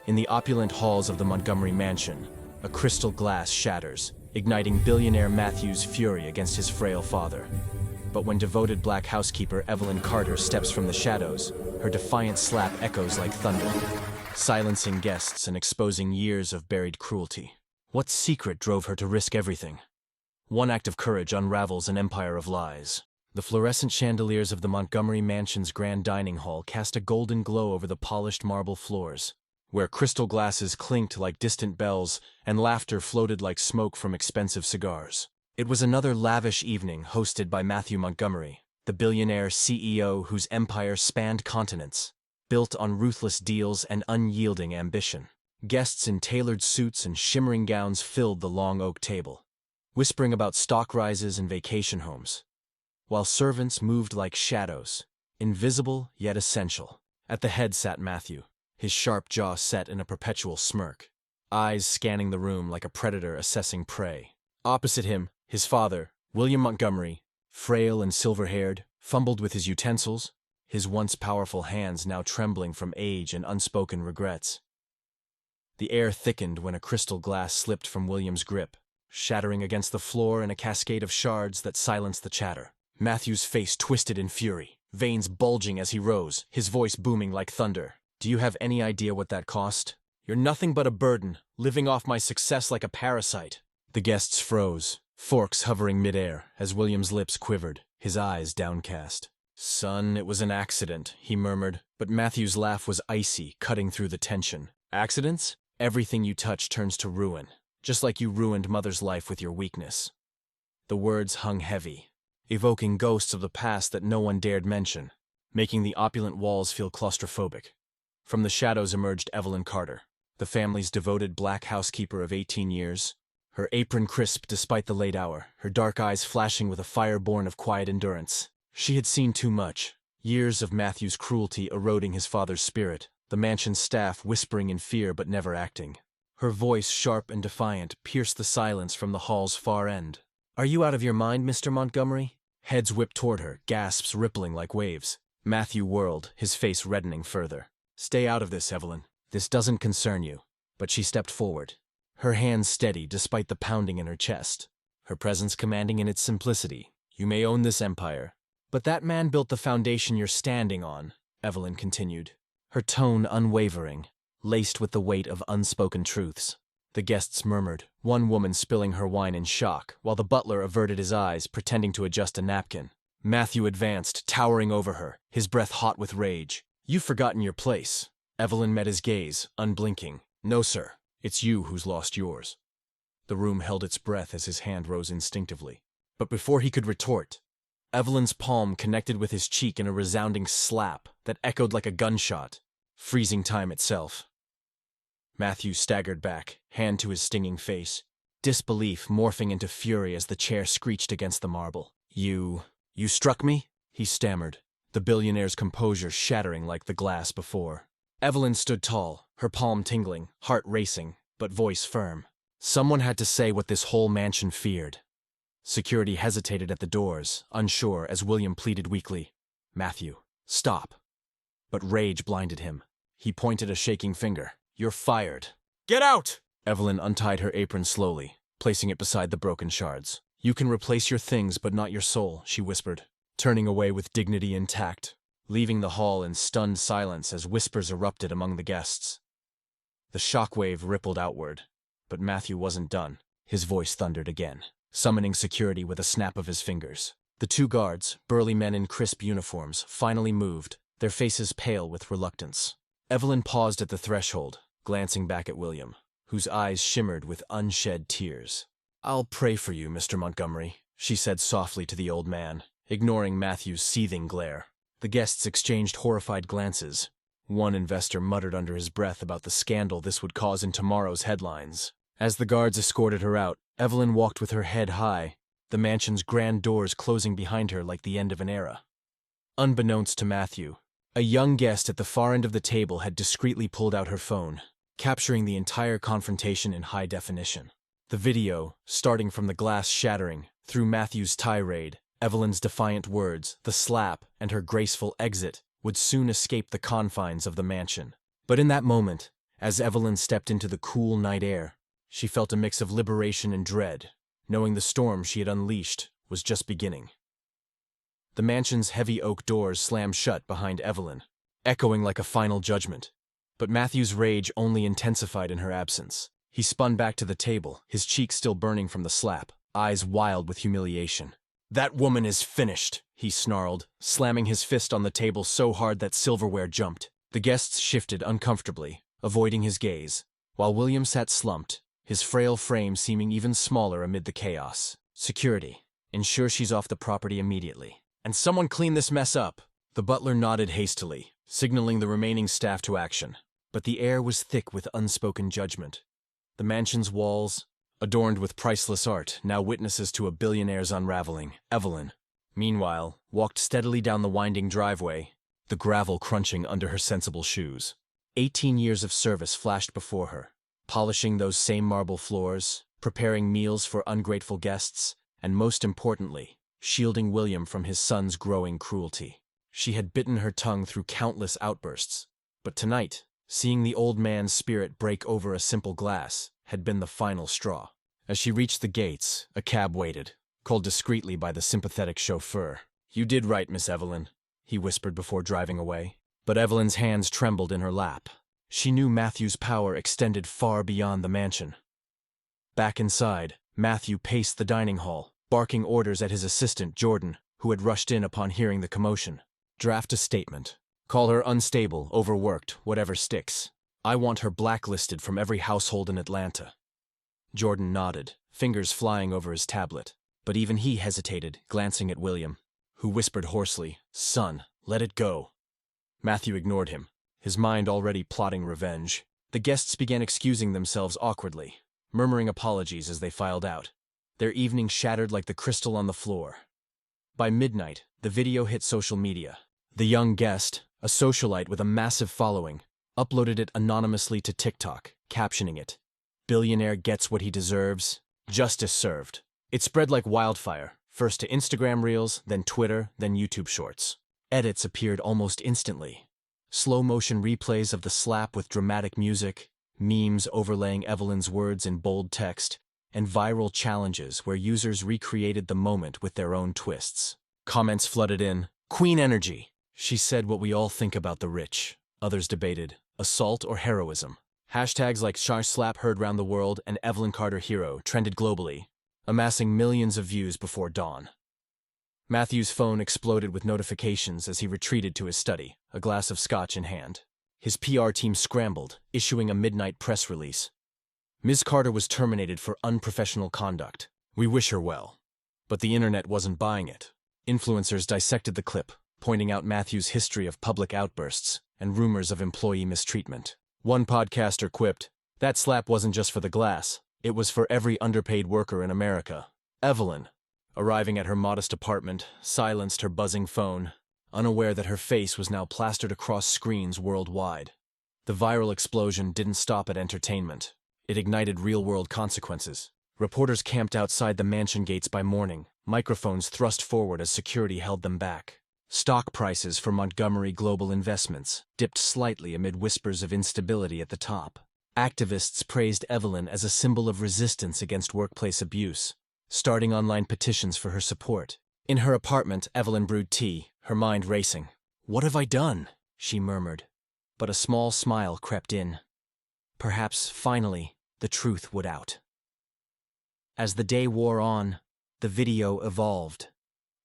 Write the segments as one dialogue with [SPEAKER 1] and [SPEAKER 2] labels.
[SPEAKER 1] In the opulent halls of the Montgomery mansion, a crystal glass shatters, igniting billionaire Matthew's fury against his frail father. But when devoted black housekeeper Evelyn Carter steps from the shadows, her defiant slap echoes like thunder, silencing guests and exposing years of buried cruelty. What secret drove her to risk everything? One act of courage unravels an empire of lies. The fluorescent chandeliers of the Montgomery mansion's grand dining hall cast a golden glow over the polished marble floors, where crystal glasses clinked like distant bells and laughter floated like smoke from expensive cigars. It was another lavish evening hosted by Matthew Montgomery, the billionaire CEO whose empire spanned continents, built on ruthless deals and unyielding ambition. Guests in tailored suits and shimmering gowns filled the long oak table, whispering about stock rises and vacation homes, while servants moved like shadows, invisible yet essential. At the head sat Matthew, his sharp jaw set in a perpetual smirk, eyes scanning the room like a predator assessing prey. Opposite him, his father, William Montgomery, frail and silver-haired, fumbled with his utensils, his once powerful hands now trembling from age and unspoken regrets. The air thickened when a crystal glass slipped from William's grip, shattering against the floor in a cascade of shards that silenced the chatter. Matthew's face twisted in fury, veins bulging as he rose, his voice booming like thunder. "Do you have any idea what that cost? You're nothing but a burden, living off my success like a parasite." The guests froze, forks hovering midair, as William's lips quivered, his eyes downcast. "Son, it was an accident," he murmured, but Matthew's laugh was icy, cutting through the tension. "Accidents? Everything you touch turns to ruin, just like you ruined Mother's life with your weakness." The words hung heavy, evoking ghosts of the past that no one dared mention, making the opulent walls feel claustrophobic. From the shadows emerged Evelyn Carter, the family's devoted black housekeeper of 18 years, her apron crisp despite the late hour, her dark eyes flashing with a fire born of quiet endurance. She had seen too much, years of Matthew's cruelty eroding his father's spirit, the mansion's staff whispering in fear but never acting. Her voice, sharp and defiant, pierced the silence from the hall's far end. "Are you out of your mind, Mr. Montgomery?" Heads whipped toward her, gasps rippling like waves. Matthew whirled, his face reddening further. "Stay out of this, Evelyn. This doesn't concern you." But she stepped forward, her hands steady despite the pounding in her chest, her presence commanding in its simplicity. "You may own this empire, but that man built the foundation you're standing on," Evelyn continued, her tone unwavering, laced with the weight of unspoken truths. The guests murmured, one woman spilling her wine in shock, while the butler averted his eyes, pretending to adjust a napkin. Matthew advanced, towering over her, his breath hot with rage. "You've forgotten your place." Evelyn met his gaze, unblinking. "No, sir. It's you who's lost yours." The room held its breath as his hand rose instinctively. But before he could retort, Evelyn's palm connected with his cheek in a resounding slap that echoed like a gunshot, freezing time itself. Matthew staggered back, hand to his stinging face, disbelief morphing into fury as the chair screeched against the marble. You struck me?" he stammered, the billionaire's composure shattering like the glass before. Evelyn stood tall, her palm tingling, heart racing, but voice firm. Someone had to say what this whole mansion feared. Security hesitated at the doors, unsure, as William pleaded weakly, "Matthew, stop." But rage blinded him. He pointed a shaking finger. "You're fired." "Get out!" Evelyn untied her apron slowly, placing it beside the broken shards. "You can replace your things, but not your soul," she whispered, turning away with dignity intact, leaving the hall in stunned silence as whispers erupted among the guests. The shockwave rippled outward, but Matthew wasn't done. His voice thundered again, summoning security with a snap of his fingers. The two guards, burly men in crisp uniforms, finally moved, their faces pale with reluctance. Evelyn paused at the threshold, glancing back at William, whose eyes shimmered with unshed tears. "I'll pray for you, Mr. Montgomery," she said softly to the old man, ignoring Matthew's seething glare. The guests exchanged horrified glances. One investor muttered under his breath about the scandal this would cause in tomorrow's headlines. As the guards escorted her out, Evelyn walked with her head high, the mansion's grand doors closing behind her like the end of an era. Unbeknownst to Matthew, a young guest at the far end of the table had discreetly pulled out her phone, capturing the entire confrontation in high definition. The video, starting from the glass shattering, through Matthew's tirade, Evelyn's defiant words, the slap, and her graceful exit, would soon escape the confines of the mansion. But in that moment, As Evelyn stepped into the cool night air, she felt a mix of liberation and dread, knowing the storm she had unleashed was just beginning. The mansion's heavy oak doors slammed shut behind Evelyn, echoing like a final judgment. But Matthew's rage only intensified in her absence. He spun back to the table, his cheeks still burning from the slap, eyes wild with humiliation. "That woman is finished," he snarled, slamming his fist on the table so hard that silverware jumped. The guests shifted uncomfortably, avoiding his gaze, while William sat slumped, his frail frame seeming even smaller amid the chaos. "Security. Ensure she's off the property immediately. And someone clean this mess up." The butler nodded hastily, signaling the remaining staff to action. But the air was thick with unspoken judgment. The mansion's walls, adorned with priceless art, now witnesses to a billionaire's unraveling. Evelyn, meanwhile, walked steadily down the winding driveway, the gravel crunching under her sensible shoes. 18 years of service flashed before her, polishing those same marble floors, preparing meals for ungrateful guests, and most importantly, shielding William from his son's growing cruelty. She had bitten her tongue through countless outbursts, but tonight, seeing the old man's spirit break over a simple glass had been the final straw. As she reached the gates, a cab waited, called discreetly by the sympathetic chauffeur. "You did right, Miss Evelyn," he whispered before driving away. But Evelyn's hands trembled in her lap. She knew Matthew's power extended far beyond the mansion. Back inside, Matthew paced the dining hall, barking orders at his assistant, Jordan, who had rushed in upon hearing the commotion. "Draft a statement. Call her unstable, overworked, whatever sticks. I want her blacklisted from every household in Atlanta." Jordan nodded, fingers flying over his tablet. But even he hesitated, glancing at William, who whispered hoarsely, "Son, let it go." Matthew ignored him, his mind already plotting revenge. The guests began excusing themselves awkwardly, murmuring apologies as they filed out. Their evening shattered like the crystal on the floor. By midnight, the video hit social media. The young guest, a socialite with a massive following, uploaded it anonymously to TikTok, captioning it, "Billionaire gets what he deserves. Justice served." It spread like wildfire, first to Instagram Reels, then Twitter, then YouTube Shorts. Edits appeared almost instantly. Slow-motion replays of the slap with dramatic music, memes overlaying Evelyn's words in bold text, and viral challenges where users recreated the moment with their own twists. Comments flooded in. "Queen energy. She said what we all think about the rich." Others debated, assault or heroism. Hashtags like Shar Slap heard round the world and Evelyn Carter Hero trended globally, amassing millions of views before dawn. Matthew's phone exploded with notifications as he retreated to his study, a glass of scotch in hand. His PR team scrambled, issuing a midnight press release. "Ms. Carter was terminated for unprofessional conduct. We wish her well." But the internet wasn't buying it. Influencers dissected the clip, pointing out Matthew's history of public outbursts and rumors of employee mistreatment. One podcaster quipped, "That slap wasn't just for the glass. It was for every underpaid worker in America." Evelyn, arriving at her modest apartment, silenced her buzzing phone, unaware that her face was now plastered across screens worldwide. The viral explosion didn't stop at entertainment. It ignited real-world consequences. Reporters camped outside the mansion gates by morning, microphones thrust forward as security held them back. Stock prices for Montgomery Global Investments dipped slightly amid whispers of instability at the top. Activists praised Evelyn as a symbol of resistance against workplace abuse, starting online petitions for her support. In her apartment, Evelyn brewed tea, her mind racing. "What have I done?" she murmured. But a small smile crept in. Perhaps, finally, the truth would out. As the day wore on, the video evolved.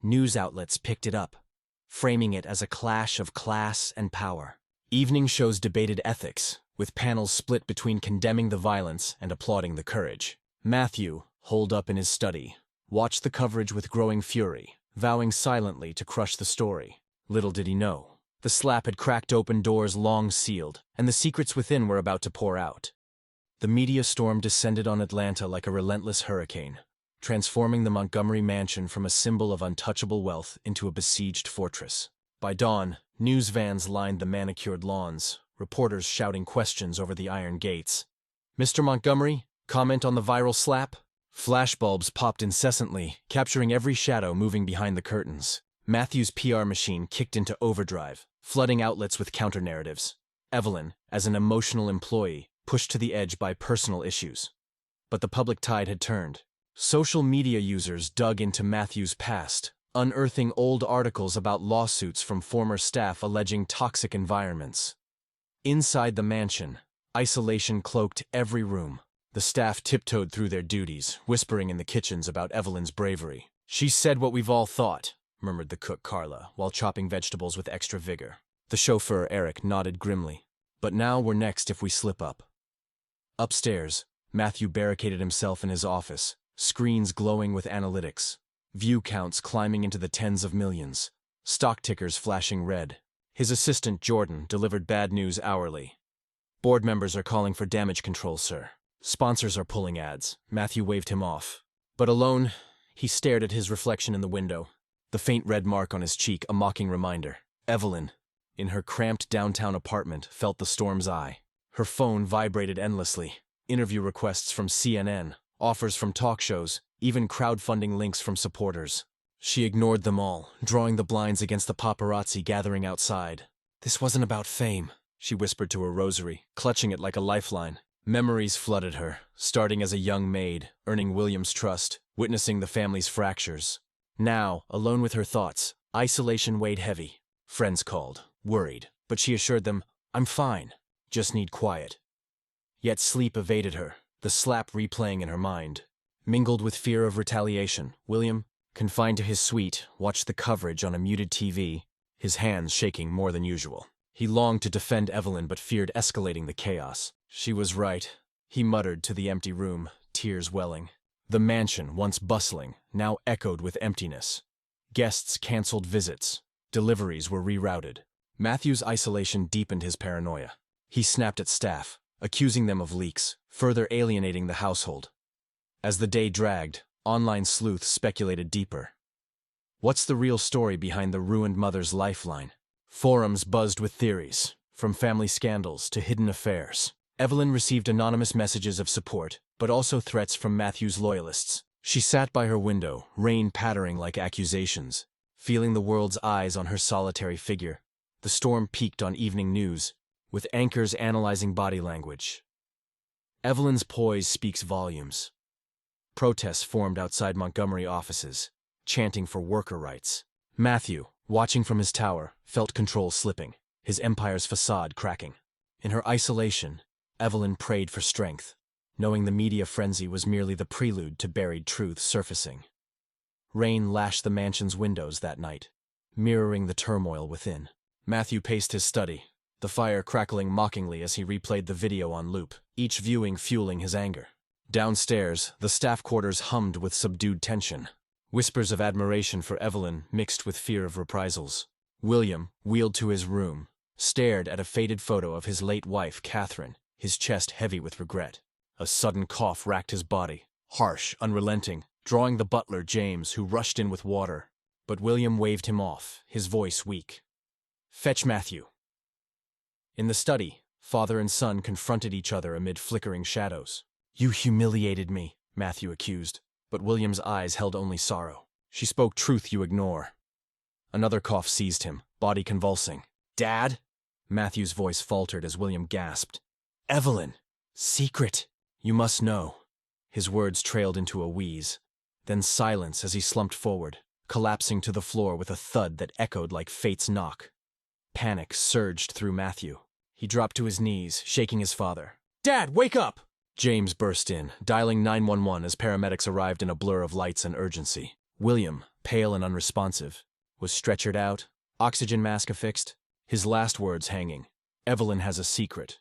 [SPEAKER 1] News outlets picked it up, framing it as a clash of class and power. Evening shows debated ethics, with panels split between condemning the violence and applauding the courage. Matthew, holed up in his study, watched the coverage with growing fury, vowing silently to crush the story. Little did he know, the slap had cracked open doors long sealed, and the secrets within were about to pour out. The media storm descended on Atlanta like a relentless hurricane, transforming the Montgomery mansion from a symbol of untouchable wealth into a besieged fortress. By dawn, news vans lined the manicured lawns, reporters shouting questions over the iron gates. "Mr. Montgomery, comment on the viral slap?" Flashbulbs popped incessantly, capturing every shadow moving behind the curtains. Matthew's PR machine kicked into overdrive, flooding outlets with counter-narratives. Evelyn, as an emotional employee, pushed to the edge by personal issues. But the public tide had turned. Social media users dug into Matthew's past, unearthing old articles about lawsuits from former staff alleging toxic environments. Inside the mansion, isolation cloaked every room. The staff tiptoed through their duties, whispering in the kitchens about Evelyn's bravery. "She said what we've all thought," murmured the cook Carla, while chopping vegetables with extra vigor. The chauffeur Eric nodded grimly. "But now we're next if we slip up." Upstairs, Matthew barricaded himself in his office, screens glowing with analytics, view counts climbing into the tens of millions, stock tickers flashing red. His assistant, Jordan, delivered bad news hourly. "Board members are calling for damage control, sir. Sponsors are pulling ads." Matthew waved him off. But alone, he stared at his reflection in the window, the faint red mark on his cheek a mocking reminder. Evelyn, in her cramped downtown apartment, felt the storm's eye. Her phone vibrated endlessly. Interview requests from CNN, offers from talk shows, even crowdfunding links from supporters. She ignored them all, drawing the blinds against the paparazzi gathering outside. This wasn't about fame, she whispered to her rosary, clutching it like a lifeline. Memories flooded her, starting as a young maid, earning William's trust, witnessing the family's fractures. Now, alone with her thoughts, isolation weighed heavy. Friends called, worried, but she assured them, "I'm fine, just need quiet." Yet sleep evaded her, the slap replaying in her mind. Mingled with fear of retaliation, William, confined to his suite, watched the coverage on a muted TV, his hands shaking more than usual. He longed to defend Evelyn but feared escalating the chaos. She was right, he muttered to the empty room, tears welling. The mansion, once bustling, now echoed with emptiness. Guests canceled visits. Deliveries were rerouted. Matthew's isolation deepened his paranoia. He snapped at staff, accusing them of leaks, further alienating the household. As the day dragged, online sleuths speculated deeper. What's the real story behind the ruined mother's lifeline? Forums buzzed with theories, from family scandals to hidden affairs. Evelyn received anonymous messages of support, but also threats from Matthew's loyalists. She sat by her window, rain pattering like accusations, feeling the world's eyes on her solitary figure. The storm peaked on evening news, with anchors analyzing body language. Evelyn's poise speaks volumes. Protests formed outside Montgomery offices, chanting for worker rights. Matthew, watching from his tower, felt control slipping, his empire's facade cracking. In her isolation, Evelyn prayed for strength, knowing the media frenzy was merely the prelude to buried truth surfacing. Rain lashed the mansion's windows that night, mirroring the turmoil within. Matthew paced his study, the fire crackling mockingly as he replayed the video on loop, each viewing fueling his anger. Downstairs, the staff quarters hummed with subdued tension. Whispers of admiration for Evelyn mixed with fear of reprisals. William, wheeled to his room, stared at a faded photo of his late wife, Catherine, his chest heavy with regret. A sudden cough racked his body, harsh, unrelenting, drawing the butler, James, who rushed in with water. But William waved him off, his voice weak. "Fetch Matthew." In the study, father and son confronted each other amid flickering shadows. "You humiliated me," Matthew accused, but William's eyes held only sorrow. "She spoke truth you ignore." Another cough seized him, body convulsing. "Dad?" Matthew's voice faltered as William gasped. "Evelyn! Secret! You must know." His words trailed into a wheeze, then silence as he slumped forward, collapsing to the floor with a thud that echoed like fate's knock. Panic surged through Matthew. He dropped to his knees, shaking his father. "Dad, wake up!" James burst in, dialing 911 as paramedics arrived in a blur of lights and urgency. William, pale and unresponsive, was stretchered out, oxygen mask affixed, his last words hanging. "Evelyn has a secret."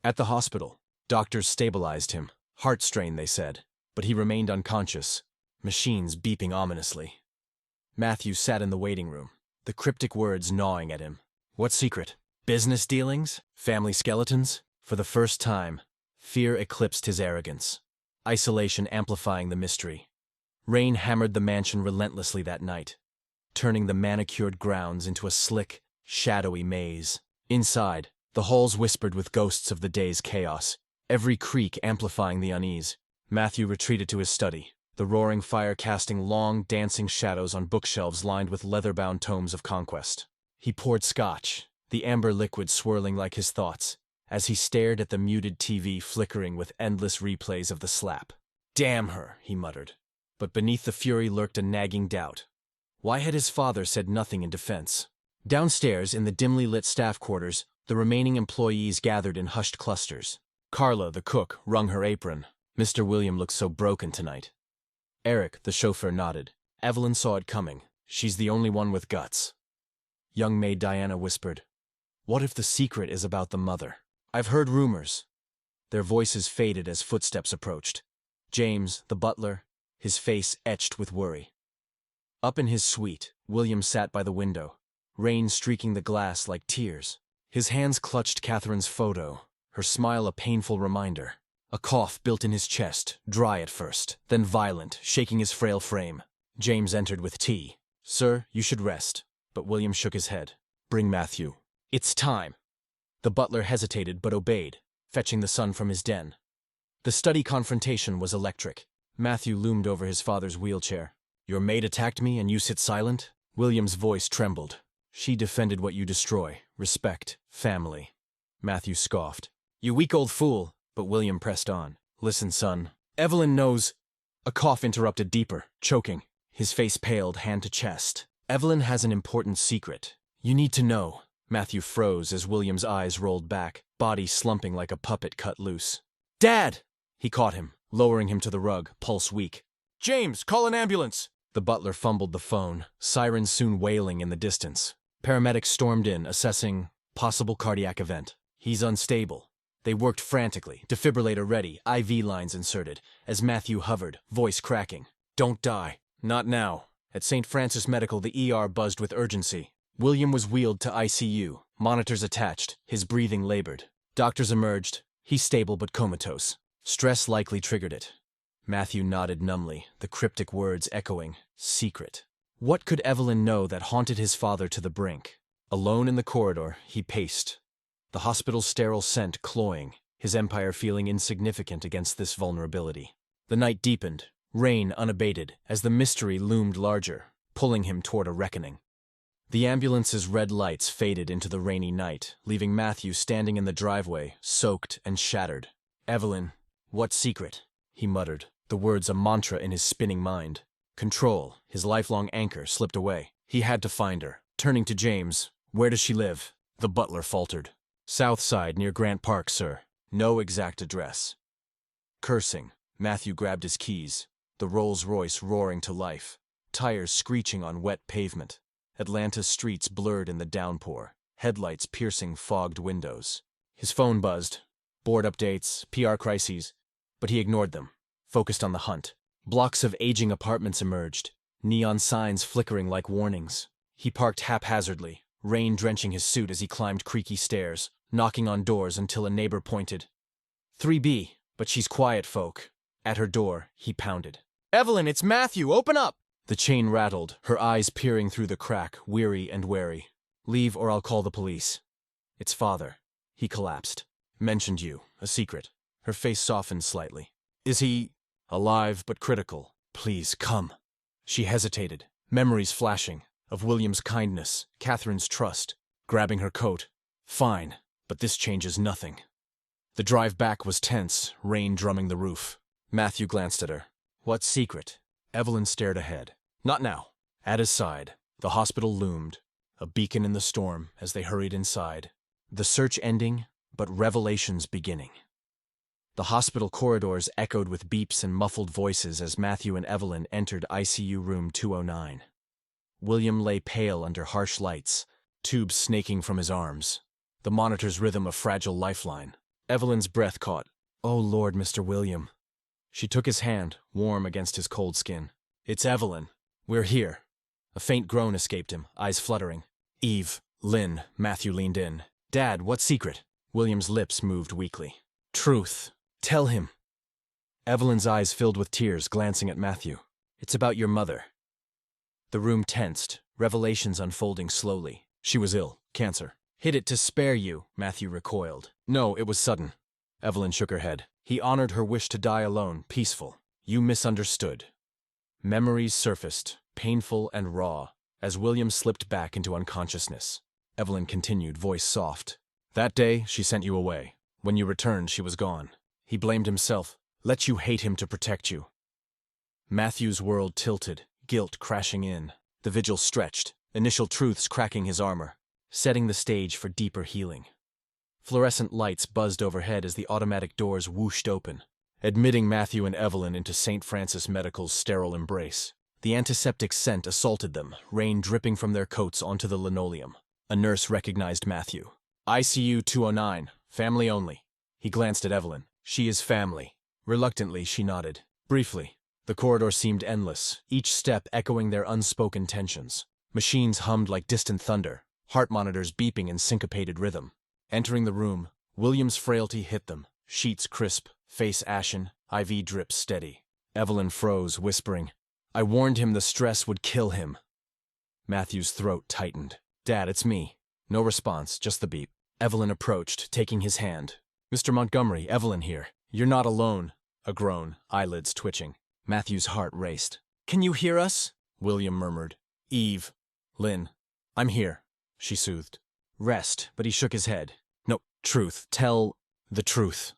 [SPEAKER 1] At the hospital, doctors stabilized him. Heart strain, they said, but he remained unconscious, machines beeping ominously. Matthew sat in the waiting room, the cryptic words gnawing at him. What secret? Business dealings? Family skeletons? For the first time, fear eclipsed his arrogance, isolation amplifying the mystery. Rain hammered the mansion relentlessly that night, turning the manicured grounds into a slick, shadowy maze. Inside, the halls whispered with ghosts of the day's chaos, every creak amplifying the unease. Matthew retreated to his study, the roaring fire casting long, dancing shadows on bookshelves lined with leather-bound tomes of conquest. He poured scotch, the amber liquid swirling like his thoughts, as he stared at the muted TV flickering with endless replays of the slap. "Damn her," he muttered. But beneath the fury lurked a nagging doubt. Why had his father said nothing in defense? Downstairs, in the dimly lit staff quarters, the remaining employees gathered in hushed clusters. Carla, the cook, wrung her apron. Mr. William looked so broken tonight. Eric, the chauffeur, nodded. Evelyn saw it coming. She's the only one with guts. Young maid Diana whispered, "What if the secret is about the mother? I've heard rumors." Their voices faded as footsteps approached. James, the butler, his face etched with worry. Up in his suite, William sat by the window, rain streaking the glass like tears. His hands clutched Catherine's photo, her smile a painful reminder. A cough built in his chest, dry at first, then violent, shaking his frail frame. James entered with tea. "Sir, you should rest." But William shook his head. "Bring Matthew." "It's time." The butler hesitated but obeyed, fetching the son from his den. The study confrontation was electric. Matthew loomed over his father's wheelchair. "Your maid attacked me and you sit silent?" William's voice trembled. "She defended what you destroy, respect, family." Matthew scoffed. "You weak old fool." But William pressed on. "Listen, son. Evelyn knows—" A cough interrupted deeper, choking. His face paled, hand to chest. "Evelyn has an important secret. You need to know." Matthew froze as William's eyes rolled back, body slumping like a puppet cut loose. "Dad!" He caught him, lowering him to the rug, pulse weak. "James, call an ambulance!" The butler fumbled the phone, sirens soon wailing in the distance. Paramedics stormed in, assessing possible cardiac event. "He's unstable." They worked frantically, defibrillator ready, IV lines inserted, as Matthew hovered, voice cracking. "Don't die. Not now." At St. Francis Medical, the ER buzzed with urgency. William was wheeled to ICU, monitors attached, his breathing labored. Doctors emerged. He's stable but comatose. Stress likely triggered it. Matthew nodded numbly, the cryptic words echoing, "Secret." What could Evelyn know that haunted his father to the brink? Alone in the corridor, he paced, the hospital's sterile scent cloying, his empire feeling insignificant against this vulnerability. The night deepened, rain unabated, as the mystery loomed larger, pulling him toward a reckoning. The ambulance's red lights faded into the rainy night, leaving Matthew standing in the driveway, soaked and shattered. "Evelyn, what secret?" he muttered, the words a mantra in his spinning mind. Control, his lifelong anchor, slipped away. He had to find her. Turning to James, "Where does she live?" The butler faltered. "South Side, near Grant Park, sir. No exact address." Cursing, Matthew grabbed his keys, the Rolls-Royce roaring to life, tires screeching on wet pavement. Atlanta's streets blurred in the downpour, headlights piercing fogged windows. His phone buzzed. Board updates, PR crises, but he ignored them, focused on the hunt. Blocks of aging apartments emerged, neon signs flickering like warnings. He parked haphazardly, rain drenching his suit as he climbed creaky stairs, knocking on doors until a neighbor pointed. 3B, but she's quiet, folk. At her door, he pounded. "Evelyn, it's Matthew, open up!" The chain rattled, her eyes peering through the crack, weary and wary. "Leave or I'll call the police." "It's father." He collapsed. "Mentioned you, a secret." Her face softened slightly. "Is he—" "Alive but critical. Please, come." She hesitated, memories flashing, of William's kindness, Catherine's trust, grabbing her coat. "Fine, but this changes nothing." The drive back was tense, rain drumming the roof. Matthew glanced at her. "What secret?" Evelyn stared ahead. "Not now." At his side, the hospital loomed, a beacon in the storm as they hurried inside. The search ending, but revelations beginning. The hospital corridors echoed with beeps and muffled voices as Matthew and Evelyn entered ICU room 209. William lay pale under harsh lights, tubes snaking from his arms, the monitor's rhythm a fragile lifeline. Evelyn's breath caught. "Oh Lord, Mr. William." She took his hand, warm against his cold skin. "It's Evelyn. We're here." A faint groan escaped him, eyes fluttering. "Eve, Lynn," Matthew leaned in. "Dad, what secret?" William's lips moved weakly. "Truth. Tell him." Evelyn's eyes filled with tears, glancing at Matthew. "It's about your mother." The room tensed, revelations unfolding slowly. She was ill, cancer. "Hid it to spare you," Matthew recoiled. "No, it was sudden." Evelyn shook her head. "He honored her wish to die alone, peaceful. You misunderstood." Memories surfaced, painful and raw, as William slipped back into unconsciousness. Evelyn continued, voice soft. That day, she sent you away. When you returned, she was gone. He blamed himself. Let you hate him to protect you. Matthew's world tilted, guilt crashing in. The vigil stretched, initial truths cracking his armor, setting the stage for deeper healing. Fluorescent lights buzzed overhead as the automatic doors whooshed open, admitting Matthew and Evelyn into St. Francis Medical's sterile embrace. The antiseptic scent assaulted them, rain dripping from their coats onto the linoleum. A nurse recognized Matthew. ICU 209, family only. He glanced at Evelyn. She is family. Reluctantly, she nodded. Briefly. The corridor seemed endless, each step echoing their unspoken tensions. Machines hummed like distant thunder, heart monitors beeping in syncopated rhythm. Entering the room, William's frailty hit them. Sheets crisp, face ashen, IV drips steady. Evelyn froze, whispering, I warned him the stress would kill him. Matthew's throat tightened. Dad, it's me. No response, just the beep. Evelyn approached, taking his hand. Mr. Montgomery, Evelyn here. You're not alone. A groan, eyelids twitching. Matthew's heart raced. Can you hear us? William murmured. Eve. Lynn. I'm here, she soothed. Rest, but he shook his head. No, truth. Tell the truth.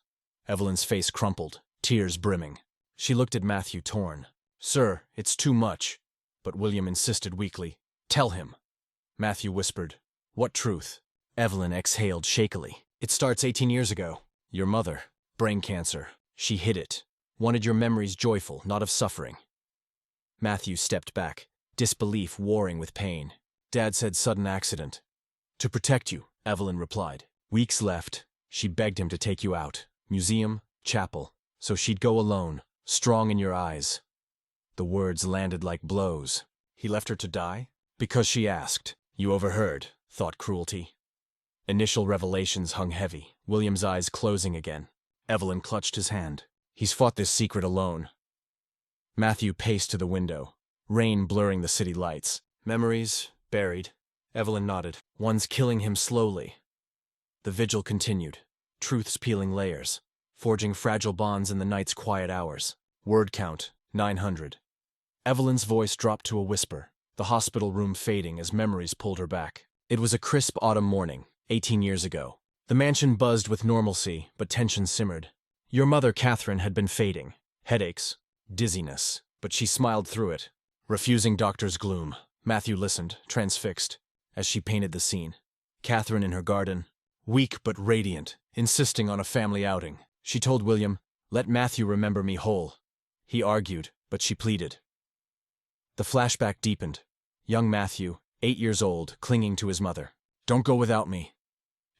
[SPEAKER 1] Evelyn's face crumpled, tears brimming. She looked at Matthew, torn. Sir, it's too much. But William insisted weakly. Tell him. Matthew whispered. What truth? Evelyn exhaled shakily. It starts 18 years ago. Your mother. Brain cancer. She hid it. Wanted your memories joyful, not of suffering. Matthew stepped back, disbelief warring with pain. Dad said sudden accident. To protect you, Evelyn replied. Weeks left. She begged him to take you out. Museum, chapel. So she'd go alone, strong in your eyes. The words landed like blows. He left her to die? Because she asked. You overheard, thought cruelty. Initial revelations hung heavy, William's eyes closing again. Evelyn clutched his hand. He's fought this secret alone. Matthew paced to the window, rain blurring the city lights. Memories, buried. Evelyn nodded. One's killing him slowly. The vigil continued, truths peeling layers, forging fragile bonds in the night's quiet hours. Word count, 900. Evelyn's voice dropped to a whisper, the hospital room fading as memories pulled her back. It was a crisp autumn morning, 18 years ago. The mansion buzzed with normalcy, but tension simmered. Your mother, Catherine, had been fading. Headaches, dizziness, but she smiled through it, refusing doctor's gloom. Matthew listened, transfixed, as she painted the scene. Catherine in her garden, weak but radiant, insisting on a family outing. She told William, let Matthew remember me whole. He argued, but she pleaded. The flashback deepened. Young Matthew, 8 years old, clinging to his mother. Don't go without me.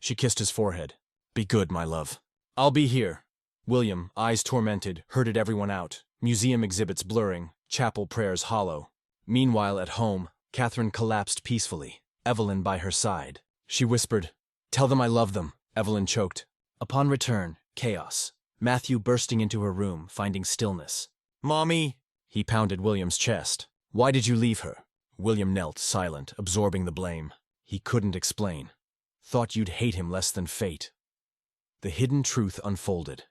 [SPEAKER 1] She kissed his forehead. Be good, my love. I'll be here. William, eyes tormented, herded everyone out. Museum exhibits blurring, chapel prayers hollow. Meanwhile, at home, Catherine collapsed peacefully, Evelyn by her side. She whispered, tell them I love them. Evelyn choked. Upon return, chaos. Matthew bursting into her room, finding stillness. Mommy! He pounded William's chest. Why did you leave her? William knelt, silent, absorbing the blame. He couldn't explain. Thought you'd hate him less than fate. The hidden truth unfolded.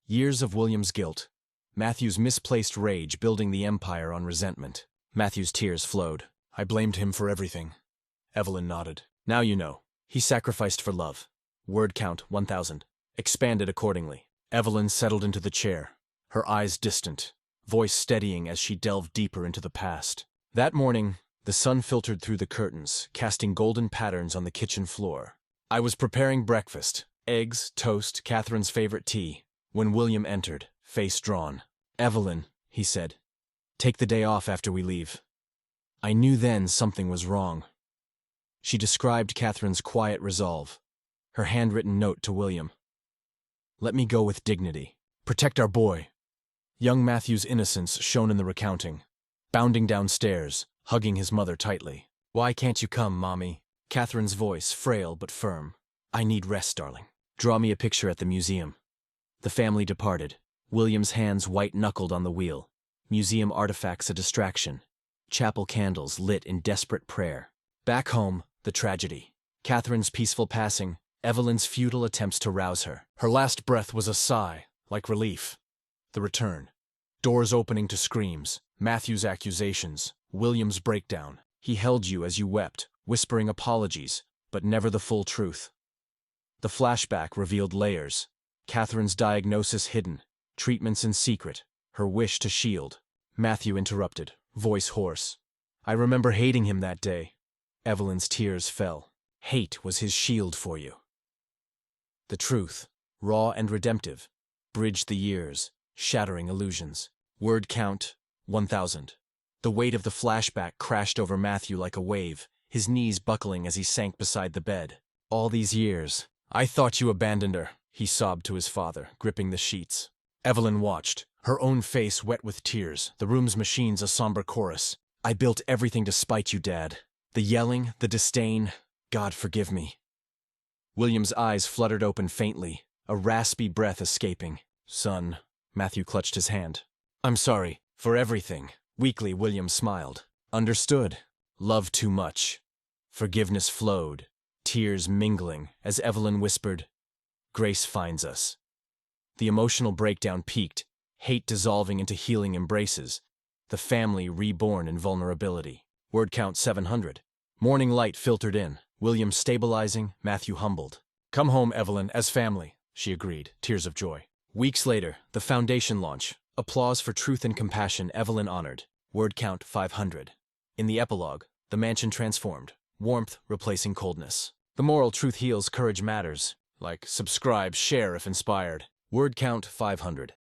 [SPEAKER 1] Years of William's guilt. Matthew's misplaced rage building the empire on resentment. Matthew's tears flowed. I blamed him for everything. Evelyn nodded. Now you know. He sacrificed for love. Word count 1,000. Expanded accordingly. Evelyn settled into the chair, her eyes distant, voice steadying as she delved deeper into the past. That morning, the sun filtered through the curtains, casting golden patterns on the kitchen floor. I was preparing breakfast, eggs, toast, Catherine's favorite tea, when William entered, face drawn. Evelyn, he said, take the day off after we leave. I knew then something was wrong. She described Catherine's quiet resolve, her handwritten note to William. Let me go with dignity. Protect our boy. Young Matthew's innocence shone in the recounting, bounding downstairs, hugging his mother tightly. Why can't you come, Mommy? Catherine's voice, frail but firm. I need rest, darling. Draw me a picture at the museum. The family departed, William's hands white-knuckled on the wheel. Museum artifacts a distraction. Chapel candles lit in desperate prayer. Back home, the tragedy. Catherine's peaceful passing, Evelyn's futile attempts to rouse her. Her last breath was a sigh, like relief. The return. Doors opening to screams, Matthew's accusations, William's breakdown. He held you as you wept, whispering apologies, but never the full truth. The flashback revealed layers. Catherine's diagnosis hidden, treatments in secret, her wish to shield. Matthew interrupted, voice hoarse. I remember hating him that day. Evelyn's tears fell. Hate was his shield for you. The truth, raw and redemptive, bridged the years, shattering illusions. Word count, 1,000. The weight of the flashback crashed over Matthew like a wave, his knees buckling as he sank beside the bed. All these years, I thought you abandoned her, he sobbed to his father, gripping the sheets. Evelyn watched, her own face wet with tears, the room's machines a somber chorus. I built everything to spite you, Dad. The yelling, the disdain, God forgive me. William's eyes fluttered open faintly, a raspy breath escaping. Son, Matthew clutched his hand. I'm sorry, for everything. Weakly, William smiled. Understood. Love too much. Forgiveness flowed, tears mingling, as Evelyn whispered, Grace finds us. The emotional breakdown peaked, hate dissolving into healing embraces, the family reborn in vulnerability. Word count 700. Morning light filtered in, William stabilizing, Matthew humbled. Come home, Evelyn, as family, she agreed, tears of joy. Weeks later, the foundation launch. Applause for truth and compassion, Evelyn honored. Word count 500. In the epilogue, the mansion transformed, warmth replacing coldness. The moral truth heals, courage matters. Like, subscribe, share if inspired. Word count 500.